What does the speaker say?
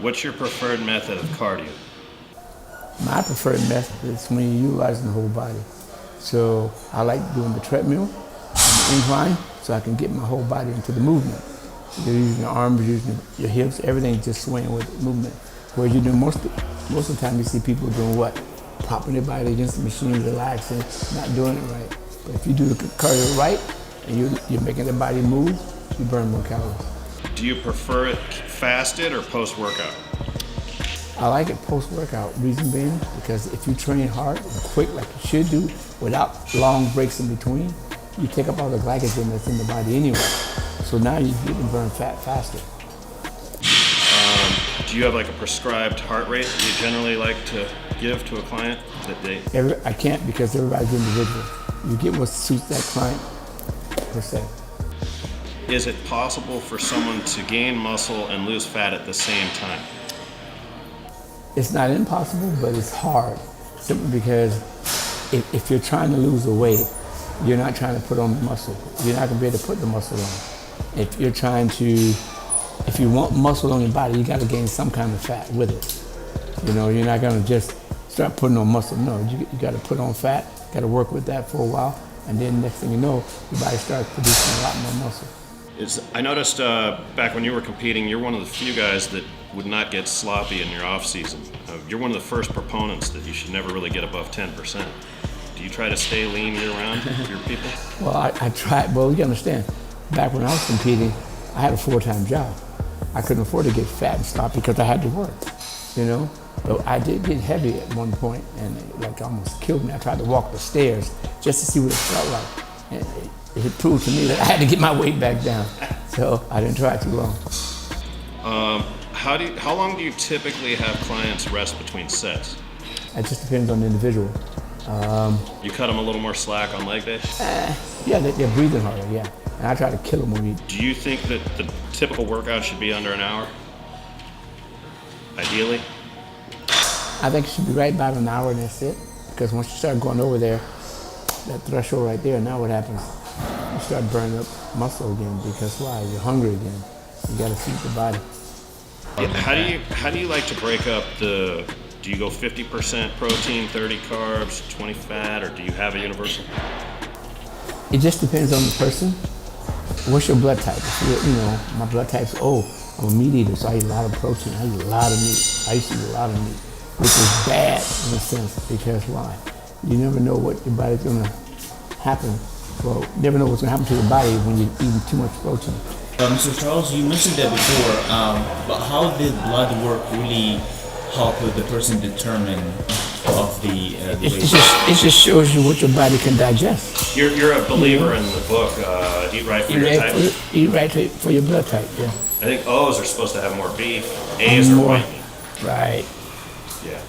What's your preferred method of cardio? My preferred method is when you're utilizing the whole body. So I like doing the treadmill, and the incline, so I can get my whole body into the movement. You're using your arms, using your hips, everything just swaying with movement. Whereas you do most of the time you see people doing what? Propping their body against the machine, relaxing, not doing it right. But if you do the cardio right, and you're making the body move, you burn more calories. Do you prefer it fasted or post-workout? I like it post-workout, reason being, because if you train hard and quick like you should do, without long breaks in between, you take up all the glycogen that's in the body anyway. So now you get to burn fat faster. Do you have like a prescribed heart rate that you generally like to give to a client that they? I can't because everybody's individual. You get what suits that client per se. Is it possible for someone to gain muscle and lose fat at the same time? It's not impossible, but it's hard. Simply because if you're trying to lose the weight, you're not trying to put on muscle. You're not gonna be able to put the muscle on. If you want muscle on your body, you gotta gain some kind of fat with it. You know, you're not gonna just start putting on muscle. No, you gotta put on fat, gotta work with that for a while, and then next thing you know, your body starts producing a lot more muscle. I noticed back when you were competing, you're one of the few guys that would not get sloppy in your off season. You're one of the first proponents that you should never really get above 10%. Do you try to stay lean year round with your people? Well, I tried. Well, you understand, back when I was competing, I had a full-time job. I couldn't afford to get fat and sloppy because I had to work, you know? But I did get heavy at one point, and it almost killed me. I tried to walk the stairs just to see what it felt like. And it proved to me that I had to get my weight back down. So I didn't try too long. How long do you typically have clients rest between sets? It just depends on the individual. You cut them a little more slack on leg day? Yeah, they're breathing harder, yeah. And I try to kill them when you... Do you think that the typical workout should be under an hour? Ideally? I think it should be right about an hour and that's it. Because once you start going over there, that threshold right there, now what happens? You start burning up muscle again because why? You're hungry again. You gotta feed the body. How do you like to break up do you go 50% protein, 30 carbs, 20 fat, or do you have a universal? It just depends on the person. What's your blood type? If you know, my blood type's I'm a meat eater, so I eat a lot of protein. I eat a lot of meat. I used to eat a lot of meat, which is bad in a sense because why? You never know what your body's gonna happen. Well, you never know what's gonna happen to your body when you're eating too much protein. Mr. Charles, you mentioned that before, but how did blood work really help with the person determine of the weight? It just shows you what your body can digest. You're a believer in the book, Eat Right for Your Type? Eat right for your blood type, yeah. I think O's are supposed to have more beef, A's are white meat. Right. Yeah.